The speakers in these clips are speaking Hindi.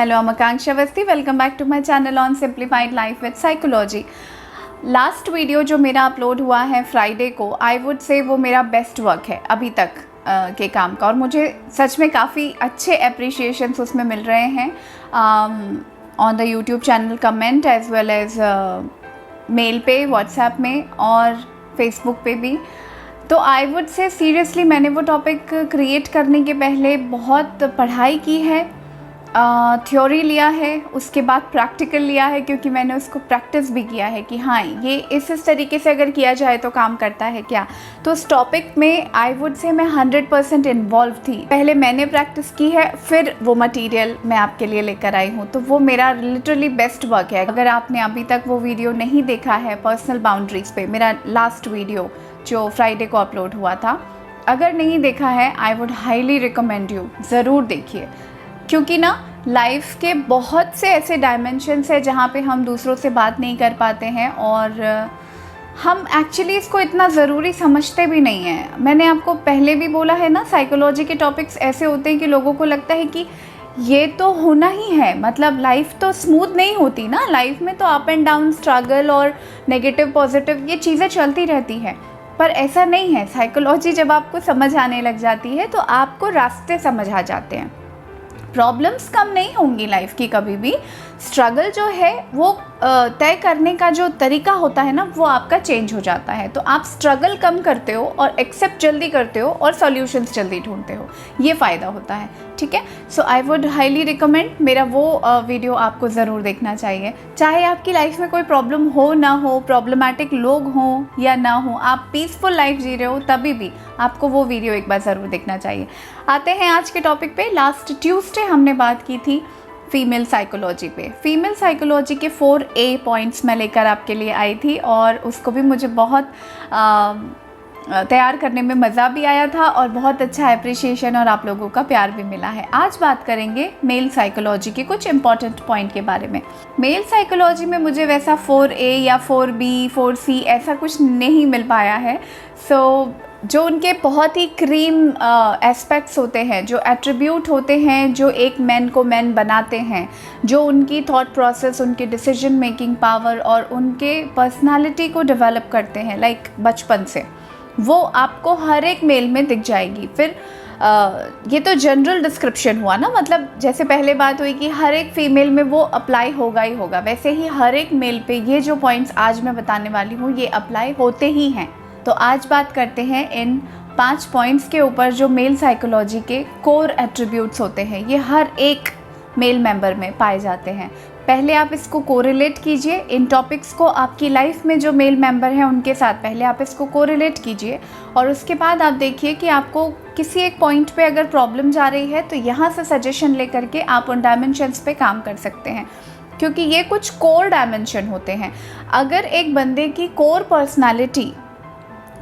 Hello, I'm Akanksha Avasthi. Welcome back to my channel on Simplified Life with Psychology. Last video जो मेरा अपलोड हुआ है फ्राइडे को, आई वुड से वो मेरा बेस्ट वर्क है अभी तक के काम का, और मुझे सच में काफ़ी अच्छे अप्रिशिएशंस उसमें मिल रहे हैं on the YouTube channel, comment as well as mail पे, व्हाट्सएप में और फेसबुक पे भी. तो आई वुड से सीरियसली मैंने वो टॉपिक क्रिएट करने के पहले बहुत पढ़ाई की है, थ्योरी लिया है, उसके बाद प्रैक्टिकल लिया है, क्योंकि मैंने उसको प्रैक्टिस भी किया है कि हाँ ये इस तरीके से अगर किया जाए तो काम करता है क्या. तो उस टॉपिक में आई वुड से मैं 100% इन्वॉल्व थी. पहले मैंने प्रैक्टिस की है, फिर वो मटेरियल मैं आपके लिए लेकर आई हूँ. तो वो मेरा लिटरली बेस्ट वर्क है. अगर आपने अभी तक वो वीडियो नहीं देखा है पर्सनल बाउंड्रीज़ पे, मेरा लास्ट वीडियो जो फ्राइडे को अपलोड हुआ था, अगर नहीं देखा है I would highly recommend you, ज़रूर देखिए. क्योंकि ना लाइफ के बहुत से ऐसे डायमेंशंस है जहाँ पे हम दूसरों से बात नहीं कर पाते हैं, और हम एक्चुअली इसको इतना ज़रूरी समझते भी नहीं हैं. मैंने आपको पहले भी बोला है ना, साइकोलॉजी के टॉपिक्स ऐसे होते हैं कि लोगों को लगता है कि ये तो होना ही है, मतलब लाइफ तो स्मूथ नहीं होती ना, लाइफ में तो अप एंड डाउन, स्ट्रगल और नेगेटिव पॉजिटिव ये चीज़ें चलती रहती हैं. पर ऐसा नहीं है. साइकोलॉजी जब आपको समझ आने लग जाती है तो आपको रास्ते समझ आ जाते हैं. प्रॉब्लम्स कम नहीं होंगी लाइफ की कभी भी. स्ट्रगल जो है वो तय करने का जो तरीका होता है ना, वो आपका चेंज हो जाता है. तो आप स्ट्रगल कम करते हो और एक्सेप्ट जल्दी करते हो और सॉल्यूशंस जल्दी ढूंढते हो, ये फ़ायदा होता है. ठीक है. सो आई वुड हाईली रिकमेंड, मेरा वो वीडियो आपको ज़रूर देखना चाहिए. चाहे आपकी लाइफ में कोई प्रॉब्लम हो ना हो, प्रॉब्लमैटिक लोग हों या ना हो, आप पीसफुल लाइफ जी रहे हो तभी भी आपको वो वीडियो एक बार ज़रूर देखना चाहिए. आते हैं आज के टॉपिक पे. लास्ट ट्यूसडे हमने बात की थी फीमेल साइकोलॉजी पे. फीमेल साइकोलॉजी के 4A पॉइंट्स मैं लेकर आपके लिए आई थी, और उसको भी मुझे बहुत तैयार करने में मज़ा भी आया था और बहुत अच्छा अप्रिशिएशन और आप लोगों का प्यार भी मिला है. आज बात करेंगे मेल साइकोलॉजी के कुछ इंपॉर्टेंट पॉइंट के बारे में. मेल साइकोलॉजी में मुझे वैसा 4A या 4B 4C ऐसा कुछ नहीं मिल पाया है. सो जो उनके बहुत ही क्रीम एस्पेक्ट्स होते हैं, जो एट्रीब्यूट होते हैं जो एक मैन को मैन बनाते हैं, जो उनकी थॉट प्रोसेस, उनके डिसीजन मेकिंग पावर और उनके पर्सनालिटी को डेवलप करते हैं लाइक बचपन से, वो आपको हर एक मेल में दिख जाएगी. फिर ये तो जनरल डिस्क्रिप्शन हुआ ना, मतलब जैसे पहले बात हुई कि हर एक फीमेल में वो अप्लाई होगा ही होगा, वैसे ही हर एक मेल पे ये जो पॉइंट्स आज मैं बताने वाली हूँ ये अप्लाई होते ही हैं. तो आज बात करते हैं इन 5 पॉइंट्स के ऊपर जो मेल साइकोलॉजी के कोर एट्रीब्यूट्स होते हैं. ये हर एक मेल मेंबर में पाए जाते हैं. पहले आप इसको कोरिलेट कीजिए इन टॉपिक्स को आपकी लाइफ में जो मेल मेंबर हैं उनके साथ. पहले आप इसको कोरिलेट कीजिए और उसके बाद आप देखिए कि आपको किसी एक पॉइंट पे अगर प्रॉब्लम जा रही है तो यहाँ से सजेशन लेकर के आप उन डायमेंशंस पे काम कर सकते हैं, क्योंकि ये कुछ कोर डायमेंशन होते हैं. अगर एक बंदे की कोर पर्सनालिटी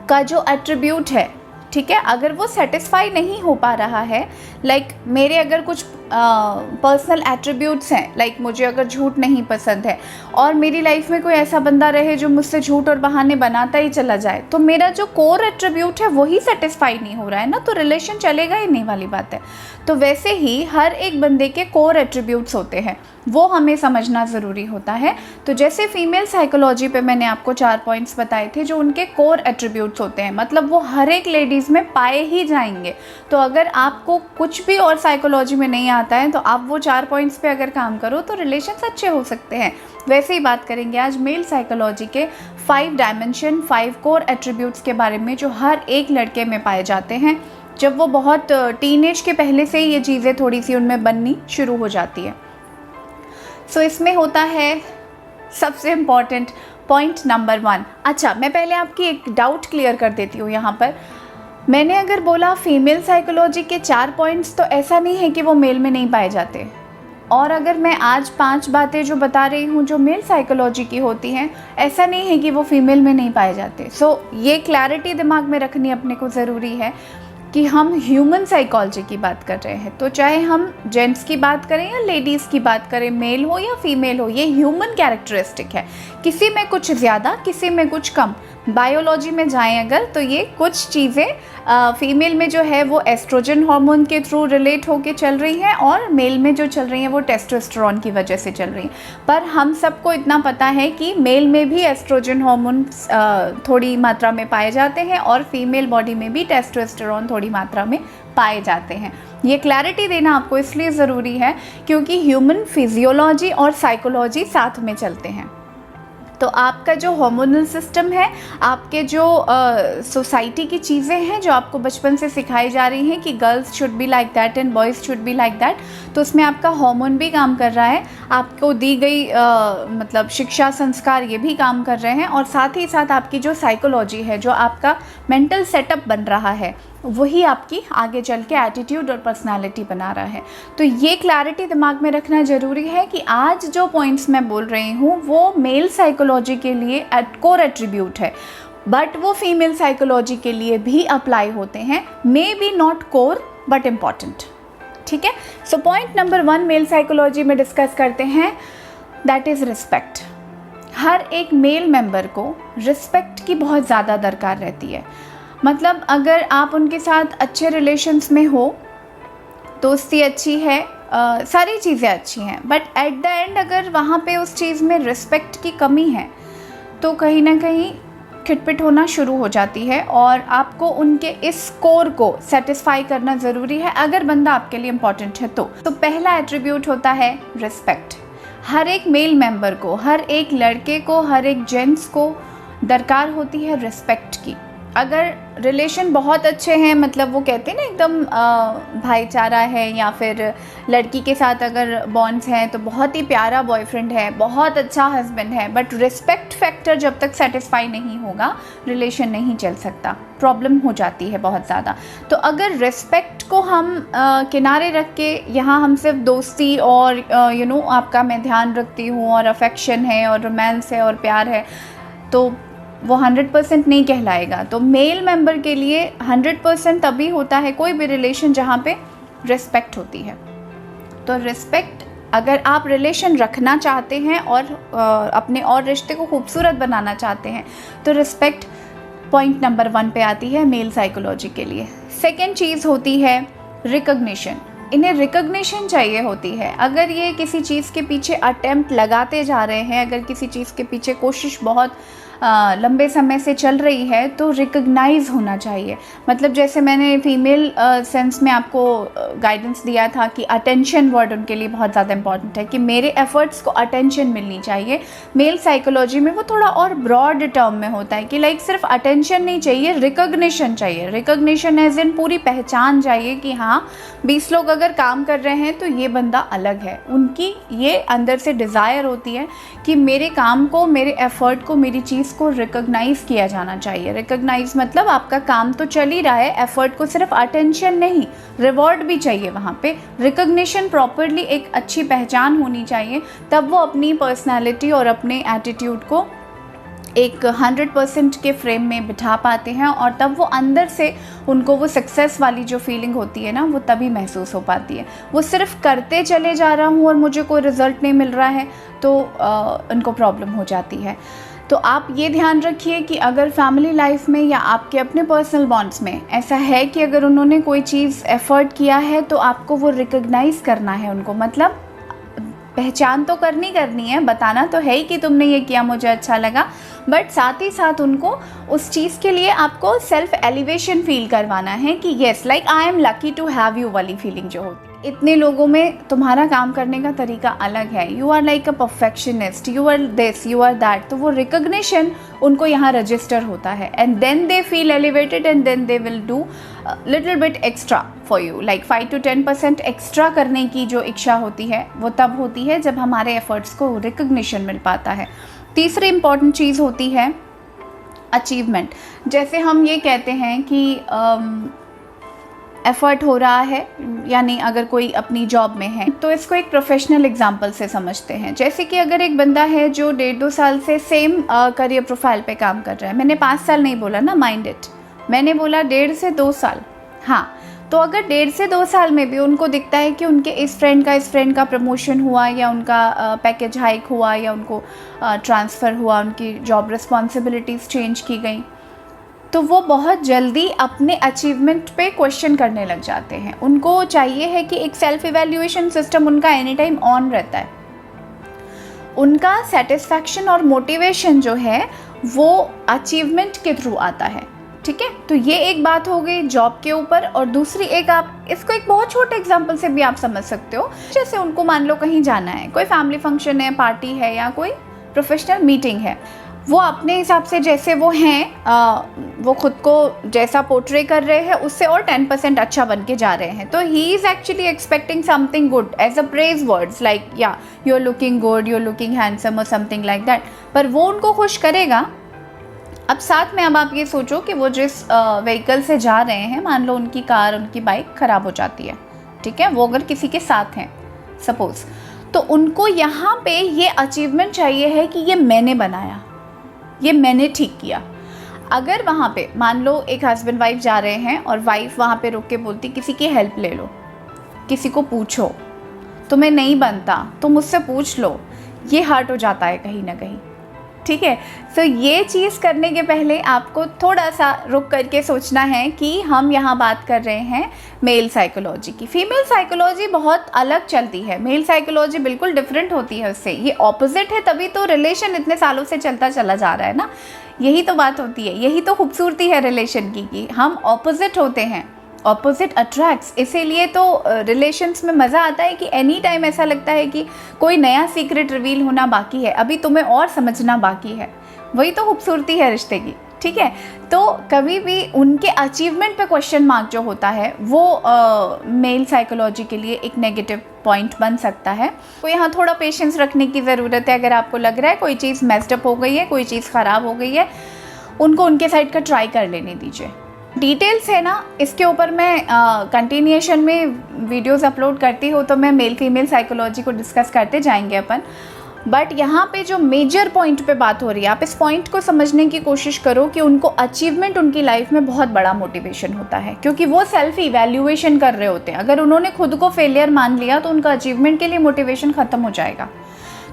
का जो एट्रीब्यूट है, ठीक है, अगर वो सेटिस्फाई नहीं हो पा रहा है, लाइक मेरे अगर कुछ पर्सनल एट्रीब्यूट्स हैं, लाइक मुझे अगर झूठ नहीं पसंद है और मेरी लाइफ में कोई ऐसा बंदा रहे जो मुझसे झूठ और बहाने बनाता ही चला जाए, तो मेरा जो कोर एट्रीब्यूट है वही सेटिस्फाई नहीं हो रहा है ना, तो रिलेशन चलेगा ही नहीं वाली बात है. तो वैसे ही हर एक बंदे के कोर एट्रीब्यूट्स होते हैं, वो हमें समझना ज़रूरी होता है. तो जैसे फीमेल साइकोलॉजी पे मैंने आपको 4 पॉइंट्स बताए थे जो उनके कोर एट्रीब्यूट्स होते हैं, मतलब वो हर एक लेडीज़ में पाए ही जाएंगे. तो अगर आपको कुछ भी और साइकोलॉजी में नहीं आता है तो आप वो 4 पॉइंट्स पे अगर काम करो तो रिलेशंस अच्छे हो सकते हैं. वैसे ही बात करेंगे आज मेल साइकोलॉजी के 5 डायमेंशन, 5 कोर एट्रीब्यूट्स के बारे में जो हर एक लड़के में पाए जाते हैं जब वो बहुत टीनेज के पहले से ही ये चीज़ें थोड़ी सी उनमें बननी शुरू हो जाती है. सो इसमें होता है सबसे इम्पॉर्टेंट पॉइंट नंबर 1. अच्छा, मैं पहले आपकी एक डाउट क्लियर कर देती हूँ यहाँ पर. मैंने अगर बोला फीमेल साइकोलॉजी के 4 पॉइंट्स तो ऐसा नहीं है कि वो मेल में नहीं पाए जाते, और अगर मैं आज 5 बातें जो बता रही हूँ जो मेल साइकोलॉजी की होती हैं, ऐसा नहीं है कि वो फीमेल में नहीं पाए जाते. सो ये क्लैरिटी दिमाग में रखनी अपने को ज़रूरी है कि हम ह्यूमन साइकोलॉजी की बात कर रहे हैं. तो चाहे हम जेंट्स की बात करें या लेडीज़ की बात करें, मेल हो या फीमेल हो, ये ह्यूमन कैरेक्टरिस्टिक है. किसी में कुछ ज़्यादा, किसी में कुछ कम. बायोलॉजी में जाएं अगर तो ये कुछ चीज़ें फीमेल में जो है वो एस्ट्रोजन हार्मोन के थ्रू रिलेट होके चल रही है और मेल में जो चल रही है वो टेस्टोस्टेरोन की वजह से चल रही है। पर हम सबको इतना पता है कि मेल में भी एस्ट्रोजन हार्मोन थोड़ी मात्रा में पाए जाते हैं और फीमेल बॉडी में भी टेस्टोस्टेरोन थोड़ी मात्रा में पाए जाते हैं। ये क्लैरिटी देना आपको इसलिए ज़रूरी है क्योंकि ह्यूमन फिजियोलॉजी और साइकोलॉजी साथ में चलते हैं। तो आपका जो हार्मोनल सिस्टम है, आपके जो सोसाइटी की चीज़ें हैं जो आपको बचपन से सिखाई जा रही हैं कि girls should be like that and boys should be like that, तो उसमें आपका हार्मोन भी काम कर रहा है, आपको दी गई मतलब शिक्षा संस्कार ये भी काम कर रहे हैं और साथ ही साथ आपकी जो साइकोलॉजी है, जो आपका मेंटल सेटअप बन रहा है, वही आपकी आगे चल के एटीट्यूड और पर्सनालिटी बना रहा है। तो ये क्लैरिटी दिमाग में रखना ज़रूरी है कि आज जो पॉइंट्स मैं बोल रही हूँ वो मेल साइकोलॉजी के लिए कोर एट्रीब्यूट है, बट वो फीमेल साइकोलॉजी के लिए भी अप्लाई होते हैं, may be not core but important. ठीक है, so point number 1 male psychology में डिस्कस करते हैं, दैट इज़ रिस्पेक्ट। हर एक मेल मेंबर को रिस्पेक्ट की बहुत ज़्यादा दरकार रहती है। मतलब अगर आप उनके साथ अच्छे रिलेशंस में हो, दोस्ती अच्छी है, सारी चीज़ें अच्छी हैं, बट एट द एंड अगर वहाँ पे उस चीज़ में रिस्पेक्ट की कमी है तो कहीं ना कहीं खिटपिट होना शुरू हो जाती है और आपको उनके इस स्कोर को सेटिस्फाई करना ज़रूरी है अगर बंदा आपके लिए इम्पॉर्टेंट है। तो पहला एट्रीब्यूट होता है रिस्पेक्ट। हर एक मेल मेंबर को, हर एक लड़के को, हर एक जेंट्स को दरकार होती है रिस्पेक्ट की। अगर रिलेशन बहुत अच्छे हैं, मतलब वो कहते हैं ना एकदम भाईचारा है, या फिर लड़की के साथ अगर बॉन्ड्स हैं तो बहुत ही प्यारा बॉयफ्रेंड है, बहुत अच्छा हस्बैंड है, बट रिस्पेक्ट फैक्टर जब तक सेटिस्फाई नहीं होगा रिलेशन नहीं चल सकता, प्रॉब्लम हो जाती है बहुत ज़्यादा। तो अगर रिस्पेक्ट को हम किनारे रख के यहाँ हम सिर्फ दोस्ती और आपका मैं ध्यान रखती हूँ और अफेक्शन है और रोमांस है और प्यार है, तो वो 100% नहीं कहलाएगा। तो मेल मेंबर के लिए 100% तभी होता है कोई भी रिलेशन जहाँ पे रिस्पेक्ट होती है। तो रिस्पेक्ट, अगर आप रिलेशन रखना चाहते हैं और अपने और रिश्ते को खूबसूरत बनाना चाहते हैं तो रिस्पेक्ट पॉइंट नंबर 1 पे आती है मेल साइकोलॉजी के लिए। सेकेंड चीज़ होती है रिकग्निशन। इन्हें रिकग्निशन चाहिए होती है। अगर ये किसी चीज़ के पीछे अटेम्प्ट लगाते जा रहे हैं, अगर किसी चीज़ के पीछे कोशिश बहुत लंबे समय से चल रही है, तो रिकग्नाइज़ होना चाहिए। मतलब जैसे मैंने फीमेल सेंस में आपको गाइडेंस दिया था कि अटेंशन वर्ड उनके लिए बहुत ज़्यादा इंपॉर्टेंट है, कि मेरे एफर्ट्स को अटेंशन मिलनी चाहिए। मेल साइकोलॉजी में वो थोड़ा और ब्रॉड टर्म में होता है कि लाइक सिर्फ अटेंशन नहीं चाहिए, रिकग्निशन चाहिए। रिकग्निशन एज इन पूरी पहचान चाहिए कि हाँ 20 लोग अगर काम कर रहे हैं तो ये बंदा अलग है। उनकी ये अंदर से डिज़ायर होती है कि मेरे काम को, मेरे एफर्ट को, मेरी चीज़ को रिकॉग्नाइज किया जाना चाहिए। रिकॉग्नाइज मतलब आपका काम तो चल ही रहा है, एफर्ट को सिर्फ अटेंशन नहीं, रिवॉर्ड भी चाहिए वहाँ पे। रिकॉग्निशन प्रॉपरली एक अच्छी पहचान होनी चाहिए, तब वो अपनी पर्सनालिटी और अपने एटीट्यूड को एक 100% के फ्रेम में बिठा पाते हैं और तब वो अंदर से उनको वो सक्सेस वाली जो फीलिंग होती है ना, वो तभी महसूस हो पाती है। वो सिर्फ करते चले जा रहा हूँ और मुझे कोई रिज़ल्ट नहीं मिल रहा है तो उनको प्रॉब्लम हो जाती है। तो आप ये ध्यान रखिए कि अगर फैमिली लाइफ में या आपके अपने पर्सनल बॉन्ड्स में ऐसा है कि अगर उन्होंने कोई चीज़ एफर्ट किया है तो आपको वो रिकॉग्नाइज़ करना है उनको। मतलब पहचान तो करनी है, बताना तो है ही कि तुमने ये किया, मुझे अच्छा लगा, बट साथ ही साथ उनको उस चीज़ के लिए आपको सेल्फ एलिवेशन फील करवाना है कि yes, like I am lucky to have you वाली फीलिंग जो होती है। इतने लोगों में तुम्हारा काम करने का तरीका अलग है, you are like a perfectionist, you are this, you are that. तो वो रिकग्निशन उनको यहाँ रजिस्टर होता है and then they feel elevated and then they will do little bit extra for you. Like 5 to 10% extra करने की जो इच्छा होती है वो तब होती है जब हमारे एफर्ट्स को रिकग्निशन मिल पाता है। तीसरी इम्पॉर्टेंट चीज़ होती है अचीवमेंट। जैसे हम ये कहते हैं कि एफ़र्ट हो रहा है, यानी अगर कोई अपनी जॉब में है तो इसको एक प्रोफेशनल एग्जांपल से समझते हैं। जैसे कि अगर एक बंदा है जो 1.5-2 साल से सेम करियर प्रोफाइल पे काम कर रहा है, मैंने 5 साल नहीं बोला ना, माइंड इट, मैंने बोला 1.5 से 2 साल। हाँ, तो अगर 1.5 से 2 साल में भी उनको दिखता है कि उनके इस फ्रेंड का प्रमोशन हुआ, या उनका पैकेज हाइक हुआ, या उनको ट्रांसफ़र हुआ, उनकी जॉब रिस्पॉन्सिबिलिटीज़ चेंज की गई, तो वो बहुत जल्दी अपने अचीवमेंट पे क्वेश्चन करने लग जाते हैं। उनको चाहिए है कि एक सेल्फ इवैल्यूएशन सिस्टम उनका एनी टाइम ऑन रहता है। उनका सेटिस्फैक्शन और मोटिवेशन जो है वो अचीवमेंट के थ्रू आता है, ठीक है। तो ये एक बात हो गई जॉब के ऊपर। और दूसरी एक, आप इसको एक बहुत छोटे एग्जांपल से भी आप समझ सकते हो। जैसे उनको मान लो कहीं जाना है, कोई फैमिली फंक्शन है, पार्टी है या कोई प्रोफेशनल मीटिंग है, वो अपने हिसाब से जैसे वो हैं, वो खुद को जैसा पोर्ट्रे कर रहे हैं उससे और 10% अच्छा बन के जा रहे हैं। तो he is actually expecting something good as a praise words like या you are looking good, you are looking handsome और समथिंग लाइक दैट। पर वो उनको खुश करेगा। अब साथ में अब आप ये सोचो कि वो जिस व्हीकल से जा रहे हैं, मान लो उनकी कार, उनकी बाइक ख़राब हो जाती है, ठीक है, वो अगर किसी के साथ हैं सपोज़, तो उनको यहाँ पे ये अचीवमेंट चाहिए है कि ये मैंने बनाया, ये मैंने ठीक किया। अगर वहाँ पे मान लो एक हस्बैंड वाइफ जा रहे हैं और वाइफ वहाँ पे रुक के बोलती किसी की हेल्प ले लो, किसी को पूछो, तुम्हें नहीं बनता तो मुझसे पूछ लो, ये हर्ट हो जाता है कहीं ना कहीं, ठीक है। तो ये चीज़ करने के पहले आपको थोड़ा सा रुक करके सोचना है कि हम यहाँ बात कर रहे हैं मेल साइकोलॉजी की। फीमेल साइकोलॉजी बहुत अलग चलती है, मेल साइकोलॉजी बिल्कुल डिफरेंट होती है उससे। ये ऑपोजिट है, तभी तो रिलेशन इतने सालों से चलता चला जा रहा है ना। यही तो बात होती है, यही तो खूबसूरती है रिलेशन की कि हम ऑपोजिट होते हैं, ऑपोजिट अट्रैक्ट्स। इसीलिए तो रिलेशंस में मज़ा आता है कि एनी टाइम ऐसा लगता है कि कोई नया सीक्रेट रिवील होना बाकी है, अभी तुम्हें और समझना बाकी है। वही तो खूबसूरती है रिश्ते की, ठीक है। तो कभी भी उनके अचीवमेंट पे क्वेश्चन मार्क जो होता है वो मेल साइकोलॉजी के लिए एक नेगेटिव पॉइंट बन सकता है। तो यहाँ थोड़ा पेशेंस रखने की ज़रूरत है। अगर आपको लग रहा है कोई चीज़ मेस्ड अप हो गई है, कोई चीज़ ख़राब हो गई है, उनको उनके साइड का ट्राई कर लेने दीजिए। डिटेल्स है ना, इसके ऊपर मैं कंटिन्यूएशन में वीडियोस अपलोड करती हूँ, तो मैं मेल फीमेल साइकोलॉजी को डिस्कस करते जाएंगे अपन। बट यहाँ पे जो मेजर पॉइंट पे बात हो रही है, आप इस पॉइंट को समझने की कोशिश करो कि उनको अचीवमेंट उनकी लाइफ में बहुत बड़ा मोटिवेशन होता है, क्योंकि वो सेल्फ इवैल्यूएशन कर रहे होते हैं। अगर उन्होंने खुद को फेलियर मान लिया तो उनका अचीवमेंट के लिए मोटिवेशन ख़त्म हो जाएगा।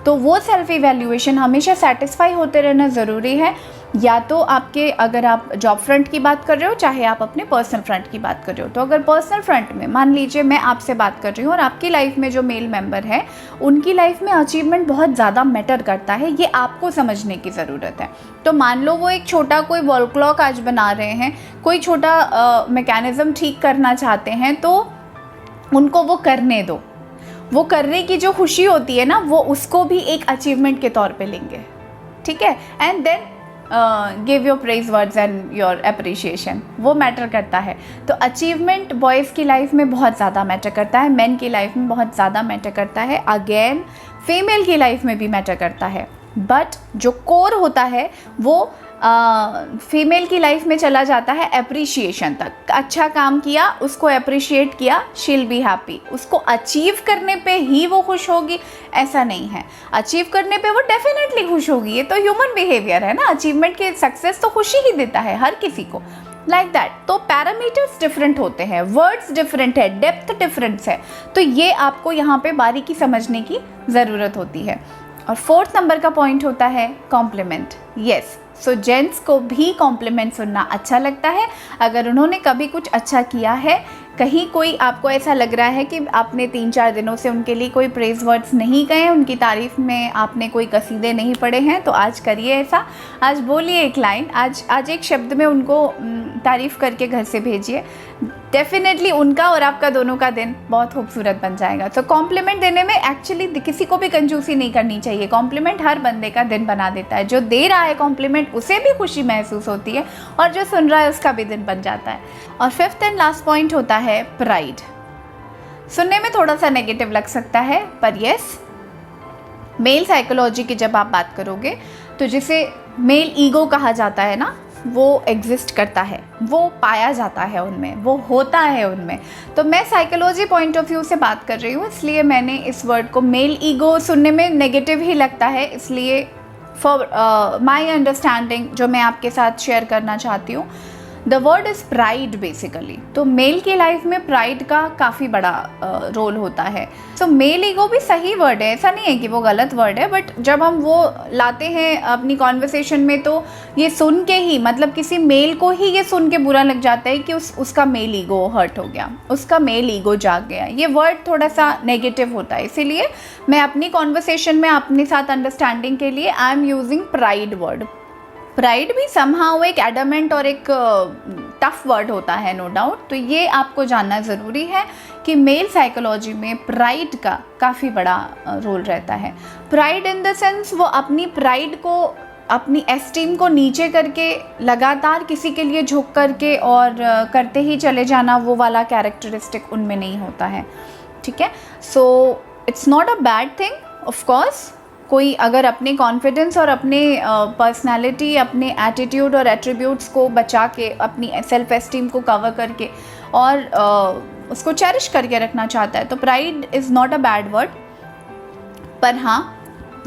तो वो सेल्फ इवैल्यूएशन हमेशा सेटिस्फाई होते रहना ज़रूरी है। या तो आपके, अगर आप जॉब फ्रंट की बात कर रहे हो, चाहे आप अपने पर्सनल फ्रंट की बात कर रहे हो। तो अगर पर्सनल फ्रंट में मान लीजिए मैं आपसे बात कर रही हूँ और आपकी लाइफ में जो मेल मेंबर है उनकी लाइफ में अचीवमेंट बहुत ज़्यादा मैटर करता है, ये आपको समझने की ज़रूरत है। तो मान लो वो एक छोटा कोई वॉल क्लॉक आज बना रहे हैं, कोई छोटा मैकेनिज़्म ठीक करना चाहते हैं, तो उनको वो करने दो। वो करने की जो खुशी होती है ना, वो उसको भी एक अचीवमेंट के तौर पे लेंगे, ठीक है। And then give your praise words and your appreciation, वो मैटर करता है। तो अचीवमेंट बॉयज़ की लाइफ में बहुत ज़्यादा मैटर करता है, मेन की लाइफ में बहुत ज़्यादा मैटर करता है, अगेन फीमेल की लाइफ में भी मैटर करता है। बट जो कोर होता है वो फीमेल की लाइफ में चला जाता है अप्रिशिएशन तक। अच्छा काम किया, उसको अप्रिशिएट किया, शील बी हैप्पी। उसको अचीव करने पे ही वो खुश होगी ऐसा नहीं है, अचीव करने पे वो डेफिनेटली खुश होगी। ये तो ह्यूमन बिहेवियर है ना, अचीवमेंट के सक्सेस तो खुशी ही देता है हर किसी को, लाइक दैट। तो पैरामीटर्स डिफरेंट होते हैं, वर्ड्स डिफरेंट है, डेप्थ डिफरेंस है। तो ये आपको यहाँ पे बारीकी समझने की ज़रूरत होती है। और 4th नंबर का पॉइंट होता है कॉम्प्लीमेंट। यस, सो जेंट्स को भी कॉम्प्लीमेंट सुनना अच्छा लगता है। अगर उन्होंने कभी कुछ अच्छा किया है, कहीं कोई आपको ऐसा लग रहा है कि आपने 3-4 दिनों से उनके लिए कोई प्रेज वर्ड्स नहीं गए, उनकी तारीफ़ में आपने कोई कसीदे नहीं पढ़े हैं, तो आज करिए ऐसा। आज बोलिए एक लाइन, आज एक शब्द में उनको तारीफ़ करके घर से भेजिए। डेफिनेटली उनका और आपका दोनों का दिन बहुत खूबसूरत बन जाएगा। तो कॉम्प्लीमेंट देने में एक्चुअली किसी को भी कंजूसी नहीं करनी चाहिए। कॉम्प्लीमेंट हर बंदे का दिन बना देता है। जो दे रहा है कॉम्प्लीमेंट उसे भी खुशी महसूस होती है और जो सुन रहा है उसका भी दिन बन जाता है। और 5th एंड लास्ट पॉइंट होता है प्राइड। सुनने में थोड़ा सा नेगेटिव लग सकता है, पर यस, मेल साइकोलॉजी की जब आप बात करोगे तो जिसे मेल ईगो कहा जाता है ना, वो एग्जिस्ट करता है, वो पाया जाता है उनमें, वो होता है उनमें। तो मैं साइकोलॉजी पॉइंट ऑफ व्यू से बात कर रही हूँ, इसलिए मैंने इस वर्ड को, मेल ईगो सुनने में नेगेटिव ही लगता है, इसलिए फॉर माई अंडरस्टैंडिंग जो मैं आपके साथ शेयर करना चाहती हूँ। The word is pride basically. तो मेल की लाइफ में प्राइड का काफ़ी बड़ा रोल होता है। सो मेल ईगो भी सही वर्ड है, ऐसा नहीं है कि वो गलत वर्ड है, बट जब हम वो लाते हैं अपनी कॉन्वर्सेशन में तो ये सुन के ही, मतलब किसी मेल को ही ये सुन के बुरा लग जाता है कि उसका मेल ईगो हर्ट हो गया, उसका मेल ईगो जाग गया। ये वर्ड थोड़ा सा नेगेटिव होता है, इसीलिए मैं अपनी कॉन्वर्सेशन में अपने साथ अंडरस्टैंडिंग के लिए I am using pride word. Pride भी समहाउ एक एडमेंट और एक टफ वर्ड होता है, नो डाउट। तो ये आपको जानना ज़रूरी है कि मेल साइकोलॉजी में प्राइड का काफ़ी बड़ा रोल रहता है। प्राइड इन द सेंस वो अपनी प्राइड को, अपनी एस्टीम को नीचे करके लगातार किसी के लिए झुक करके और करते ही चले जाना, वो वाला कैरेक्टरिस्टिक उनमें नहीं होता है, ठीक है। So it's not a bad thing of course. कोई अगर अपने कॉन्फिडेंस और अपने पर्सनालिटी, अपने एटीट्यूड और एट्रीब्यूट्स को बचा के, अपनी सेल्फ एस्टीम को कवर करके और उसको चेरिश करके रखना चाहता है तो pride is not a bad word. पर हाँ,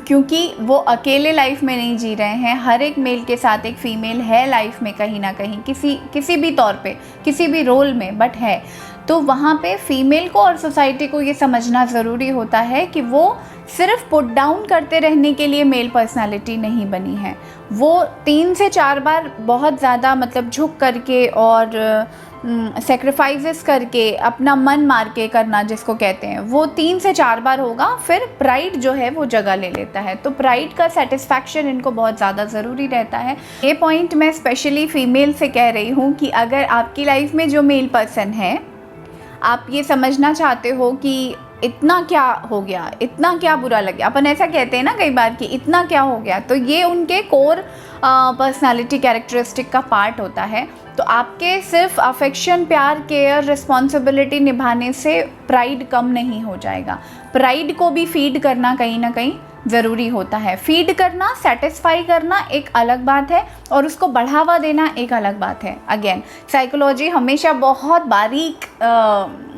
क्योंकि वो अकेले लाइफ में नहीं जी रहे हैं, हर एक मेल के साथ एक फ़ीमेल है लाइफ में कहीं ना कहीं, किसी भी तौर पे, किसी भी रोल में, बट है। तो वहाँ पे फ़ीमेल को और सोसाइटी को ये समझना ज़रूरी होता है कि वो सिर्फ पुट डाउन करते रहने के लिए मेल पर्सनालिटी नहीं बनी है। वो 3 से 4 बार बहुत ज़्यादा मतलब झुक करके और सेक्रीफाइसेस करके, अपना मन मार के करना जिसको कहते हैं, वो 3 से 4 बार होगा, फिर प्राइड जो है वो जगह ले लेता है। तो प्राइड का सेटिस्फैक्शन इनको बहुत ज़्यादा ज़रूरी रहता है। ये पॉइंट मैं स्पेशली फ़ीमेल से कह रही हूँ कि अगर आपकी लाइफ में जो मेल पर्सन है, आप ये समझना चाहते हो कि इतना क्या हो गया, इतना क्या बुरा लग गया, अपन ऐसा कहते हैं ना कई बार कि इतना क्या हो गया, तो ये उनके कोर पर्सनालिटी कैरेक्टरिस्टिक का पार्ट होता है। तो आपके सिर्फ अफेक्शन, प्यार, केयर, रिस्पॉन्सिबिलिटी निभाने से प्राइड कम नहीं हो जाएगा। प्राइड को भी फीड करना कहीं ना कहीं ज़रूरी होता है। फीड करना, सेटिस्फाई करना एक अलग बात है और उसको बढ़ावा देना एक अलग बात है। अगेन, साइकोलॉजी हमेशा बहुत बारीक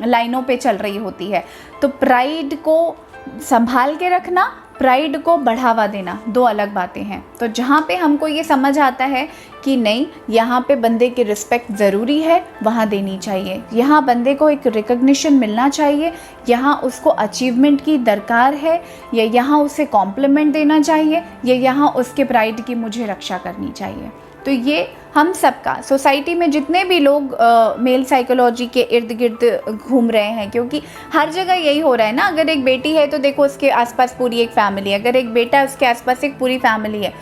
लाइनों पे चल रही होती है। तो प्राइड को संभाल के रखना, प्राइड को बढ़ावा देना, 2 अलग बातें हैं। तो जहाँ पे हमको ये समझ आता है कि नहीं, यहाँ पे बंदे की रिस्पेक्ट ज़रूरी है, वहाँ देनी चाहिए। यहाँ बंदे को एक रिकग्निशन मिलना चाहिए, यहाँ उसको अचीवमेंट की दरकार है, या यहाँ उसे कॉम्प्लीमेंट देना चाहिए, या यहाँ उसके प्राइड की मुझे रक्षा करनी चाहिए। तो ये हम सबका, सोसाइटी में जितने भी लोग मेल साइकोलॉजी के इर्द गिर्द घूम रहे हैं, क्योंकि हर जगह यही हो रहा है ना। अगर एक बेटी है तो देखो उसके आसपास पूरी एक फैमिली है, अगर एक बेटा है उसके आसपास एक पूरी फैमिली है,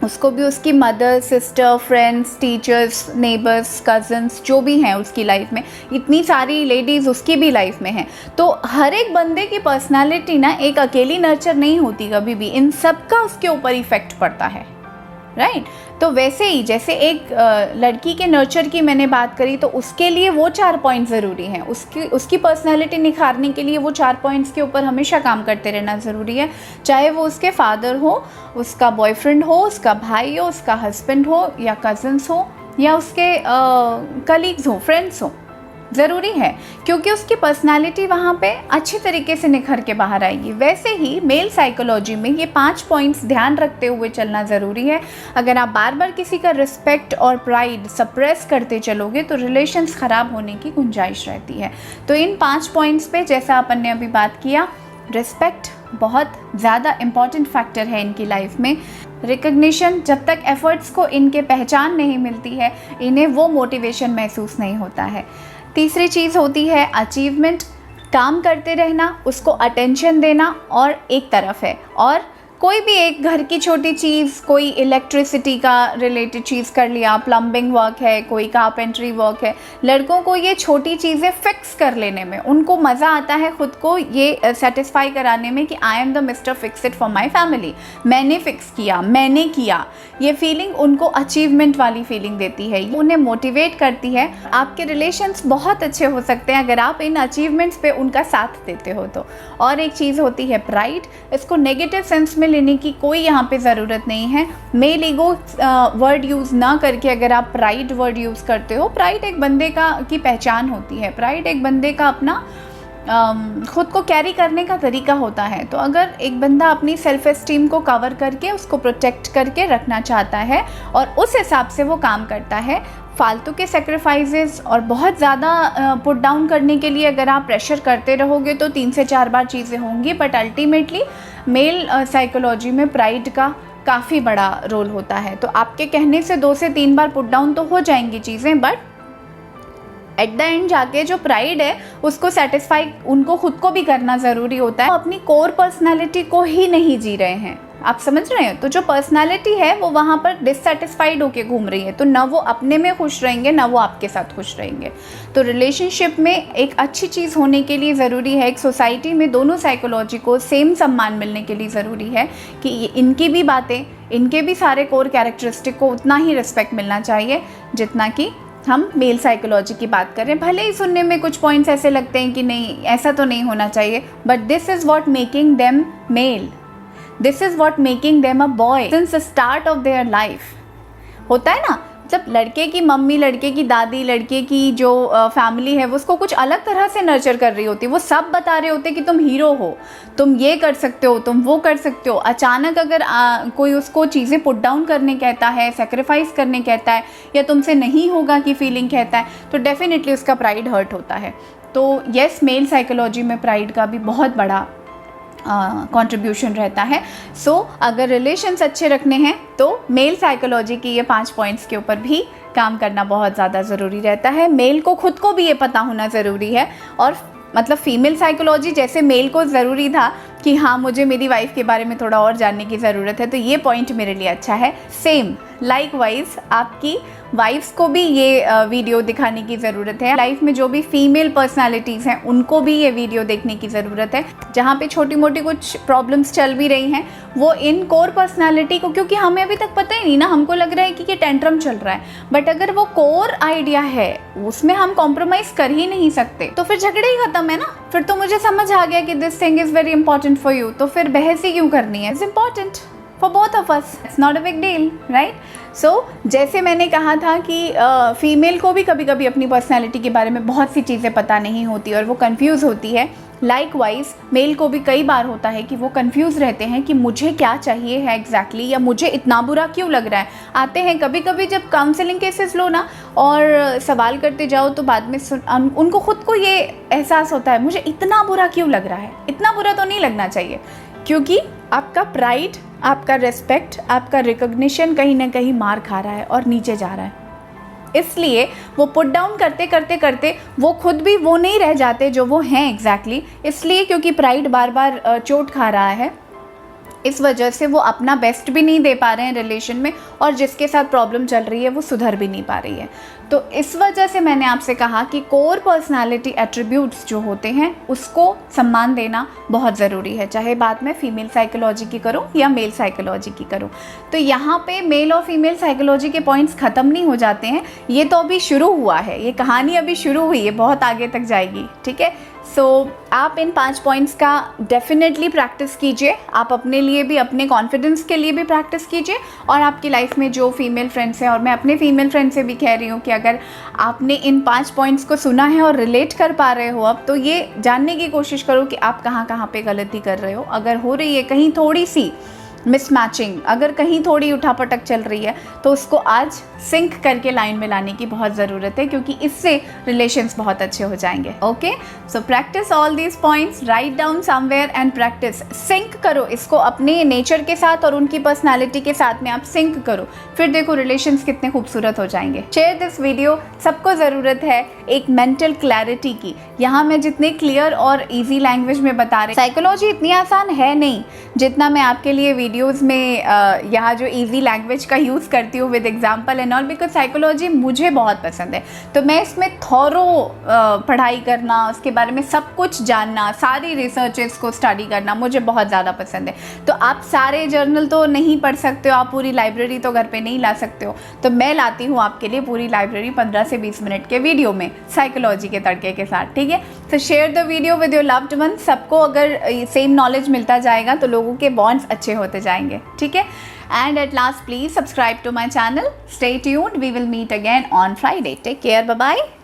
उसको भी उसकी mother, sister, friends, teachers, neighbours, cousins जो भी हैं उसकी लाइफ में, इतनी सारी लेडीज़ उसकी भी लाइफ में हैं। तो हर एक बंदे की पर्सनालिटी ना एक अकेली नर्चर नहीं होती कभी भी, इन सब का उसके ऊपर इफ़ेक्ट पड़ता है, राइट। तो वैसे ही जैसे एक लड़की के नर्चर की मैंने बात करी, तो उसके लिए वो 4 पॉइंट ज़रूरी हैं, उसकी पर्सनालिटी निखारने के लिए वो 4 पॉइंट्स के ऊपर हमेशा काम करते रहना ज़रूरी है। चाहे वो उसके फादर हो, उसका बॉयफ्रेंड हो, उसका भाई हो, उसका हस्बैंड हो, या कज़न्स हो, या उसके कलीग्स हो, फ्रेंड्स हो, ज़रूरी है, क्योंकि उसकी पर्सनालिटी वहाँ पे अच्छी तरीके से निखर के बाहर आएगी। वैसे ही मेल साइकोलॉजी में ये 5 पॉइंट्स ध्यान रखते हुए चलना ज़रूरी है। अगर आप बार बार किसी का रिस्पेक्ट और प्राइड सप्रेस करते चलोगे तो रिलेशंस ख़राब होने की गुंजाइश रहती है। तो इन 5 पॉइंट्स पे, जैसा अपन ने अभी बात किया, रिस्पेक्ट बहुत ज़्यादा इम्पॉर्टेंट फैक्टर है इनकी लाइफ में। रिकग्निशन, जब तक एफ़र्ट्स को इनके पहचान नहीं मिलती है, इन्हें वो मोटिवेशन महसूस नहीं होता है। तीसरी चीज़ होती है अचीवमेंट, काम करते रहना, उसको अटेंशन देना, और एक तरफ है, और कोई भी एक घर की छोटी चीज़, कोई इलेक्ट्रिसिटी का रिलेटेड चीज़ कर लिया, प्लम्बिंग वर्क है, कोई कारपेंट्री वर्क है, लड़कों को ये छोटी चीज़ें फिक्स कर लेने में उनको मज़ा आता है, ख़ुद को ये सेटिस्फाई कराने में कि I am the mister fix it for my family, मैंने फ़िक्स किया, मैंने किया। ये फीलिंग उनको अचीवमेंट वाली फीलिंग देती है, उन्हें मोटिवेट करती है। आपके रिलेशंस बहुत अच्छे हो सकते हैं अगर आप इन अचीवमेंट्स पे उनका साथ देते हो तो। और एक चीज़ होती है प्राइड, इसको नेगेटिव सेंस में लेने की कोई यहाँ पे ज़रूरत नहीं है। मेल ईगो वर्ड यूज़ ना करके अगर आप प्राइड वर्ड यूज़ करते हो, प्राइड एक बंदे की पहचान होती है, प्राइड एक बंदे का अपना ख़ुद को कैरी करने का तरीका होता है। तो अगर एक बंदा अपनी सेल्फ एस्टीम को कवर करके उसको प्रोटेक्ट करके रखना चाहता है और उस हिसाब से वो काम करता है, फालतू के सेक्रीफाइसेस और बहुत ज़्यादा पुट डाउन करने के लिए अगर आप प्रेशर करते रहोगे तो 3 से 4 बार चीज़ें होंगी, बट अल्टीमेटली मेल साइकोलॉजी में प्राइड का काफ़ी बड़ा रोल होता है। तो आपके कहने से 2 से 3 बार पुट डाउन तो हो जाएंगी चीज़ें, बट एट द एंड जाके जो प्राइड है उसको सेटिस्फाई उनको खुद को भी करना ज़रूरी होता है। अपनी कोर पर्सनालिटी को ही नहीं जी रहे हैं, आप समझ रहे हैं? तो जो पर्सनालिटी है वो वहाँ पर डिससेटिस्फाइड होके घूम रही है, तो ना वो अपने में खुश रहेंगे ना वो आपके साथ खुश रहेंगे। तो रिलेशनशिप में एक अच्छी चीज़ होने के लिए ज़रूरी है, एक सोसाइटी में दोनों साइकोलॉजी को सेम सम्मान मिलने के लिए ज़रूरी है कि इनकी भी बातें, इनके भी सारे कोर कैरेक्टरिस्टिक को उतना ही रिस्पेक्ट मिलना चाहिए जितना कि हम मेल साइकोलॉजी की बात करें। भले ही सुनने में कुछ पॉइंट्स ऐसे लगते हैं कि नहीं ऐसा तो नहीं होना चाहिए, but this is what making them male, this is what making them a boy since the start of their life. होता है ना, जब लड़के की मम्मी, लड़के की दादी, लड़के की जो फैमिली है वो उसको कुछ अलग तरह से नर्चर कर रही होती है, वो सब बता रहे होते कि तुम हीरो हो, तुम ये कर सकते हो, तुम वो कर सकते हो। अचानक अगर कोई उसको चीज़ें पुट डाउन करने कहता है, सेक्रीफाइस करने कहता है, या तुमसे नहीं होगा की फीलिंग कहता है, तो डेफिनेटली उसका प्राइड हर्ट होता है। तो येस, मेल साइकोलॉजी में प्राइड का भी बहुत बड़ा कंट्रीब्यूशन रहता है। सो अगर रिलेशंस अच्छे रखने हैं तो मेल साइकोलॉजी की ये 5 पॉइंट्स के ऊपर भी काम करना बहुत ज़्यादा ज़रूरी रहता है। मेल को खुद को भी ये पता होना ज़रूरी है, और मतलब फीमेल साइकोलॉजी जैसे मेल को ज़रूरी था कि हाँ मुझे मेरी वाइफ के बारे में थोड़ा और जानने की ज़रूरत है, तो ये पॉइंट मेरे लिए अच्छा है। सेम लाइकवाइज आपकी वाइफ्स को भी ये वीडियो दिखाने की ज़रूरत है। लाइफ में जो भी फीमेल पर्सनालिटीज़ हैं उनको भी ये वीडियो देखने की ज़रूरत है। जहाँ पे छोटी मोटी कुछ प्रॉब्लम्स चल भी रही हैं वो इन कोर पर्सनालिटी को, क्योंकि हमें अभी तक पता ही नहीं ना, हमको लग रहा है कि ये टेंट्रम चल रहा है, बट अगर वो कोर आइडिया है उसमें हम कॉम्प्रोमाइज़ कर ही नहीं सकते तो फिर झगड़े ही खत्म है ना। फिर तो मुझे समझ आ गया कि this thing is very important for you, तो फिर बहस ही क्यों करनी है? It's important for both of us, it's not a big deal, right? So जैसे मैंने कहा था कि फीमेल को भी कभी कभी अपनी पर्सनैलिटी के बारे में बहुत सी चीज़ें पता नहीं होती और वो कंफ्यूज होती है, लाइकवाइज मेल को भी कई बार होता है कि वो कंफ्यूज रहते हैं कि मुझे क्या चाहिए है एग्जैक्टली, या मुझे इतना बुरा क्यों लग रहा है। आते हैं कभी कभी जब काउंसलिंग केसेस लो ना और सवाल करते जाओ तो बाद में उनको खुद को ये एहसास होता है मुझे इतना बुरा क्यों लग रहा है। इतना बुरा तो नहीं लगना चाहिए, क्योंकि आपका प्राइड, आपका रेस्पेक्ट, आपका रिकॉग्निशन कहीं ना कहीं मार खा रहा है और नीचे जा रहा है। इसलिए वो पुट डाउन करते करते करते वो खुद भी वो नहीं रह जाते जो वो हैं एग्जैक्टली, इसलिए क्योंकि प्राइड बार बार चोट खा रहा है। इस वजह से वो अपना बेस्ट भी नहीं दे पा रहे हैं रिलेशन में, और जिसके साथ प्रॉब्लम चल रही है वो सुधर भी नहीं पा रही है। तो इस वजह से मैंने आपसे कहा कि कोर पर्सनालिटी एट्रीब्यूट्स जो होते हैं उसको सम्मान देना बहुत ज़रूरी है, चाहे बात मैं फीमेल साइकोलॉजी की करूं या मेल साइकोलॉजी की करूं। तो यहाँ पे मेल और फीमेल साइकोलॉजी के पॉइंट्स ख़त्म नहीं हो जाते हैं, ये तो अभी शुरू हुआ है, ये कहानी अभी शुरू हुई है, बहुत आगे तक जाएगी, ठीक है। सो आप इन 5 पॉइंट्स का डेफिनेटली प्रैक्टिस कीजिए, आप अपने लिए भी, अपने कॉन्फिडेंस के लिए भी प्रैक्टिस कीजिए, और आपकी लाइफ में जो फीमेल फ्रेंड्स हैं, और मैं अपने फीमेल फ्रेंड से भी कह रही हूँ कि अगर आपने इन 5 पॉइंट्स को सुना है और रिलेट कर पा रहे हो अब, तो ये जानने की कोशिश करो कि आप कहाँ कहाँ पे गलती कर रहे हो। अगर हो रही है कहीं थोड़ी सी मिसमैचिंग, अगर कहीं थोड़ी उठापटक चल रही है तो उसको आज सिंक करके लाइन में लाने की बहुत ज़रूरत है, क्योंकि इससे रिलेशंस बहुत अच्छे हो जाएंगे। Okay, so practice all these points, write down somewhere and practice, sync करो इसको अपने नेचर के साथ और उनकी पर्सनालिटी के साथ में आप सिंक करो, फिर देखो रिलेशंस कितने खूबसूरत हो जाएंगे। शेयर दिस वीडियो, सबको ज़रूरत है एक मेंटल क्लैरिटी की। यहाँ मैं जितने क्लियर और ईजी लैंग्वेज में बता रही, साइकोलॉजी इतनी आसान है नहीं जितना मैं आपके लिए वीडियोस में यहाँ जो इजी लैंग्वेज का यूज़ करती हूँ with example and all, because psychology मुझे बहुत पसंद है। तो मैं इसमें थॉरो पढ़ाई करना, उसके बारे में सब कुछ जानना, सारी रिसर्चेस को स्टडी करना मुझे बहुत ज़्यादा पसंद है। तो आप सारे जर्नल तो नहीं पढ़ सकते हो, आप पूरी लाइब्रेरी तो घर पे नहीं ला सकते हो, तो मैं लाती हूँ आपके लिए पूरी लाइब्रेरी 15 से 20 मिनट के वीडियो में साइकोलॉजी के तड़के के साथ, ठीक है। तो share the video with your loved one, सबको अगर सेम नॉलेज मिलता जाएगा तो लोगों के बॉन्ड्स अच्छे होते जाएंगे, ठीक है। And at last, please subscribe to my channel. Stay tuned. We will meet again on Friday. Take care. Bye-bye.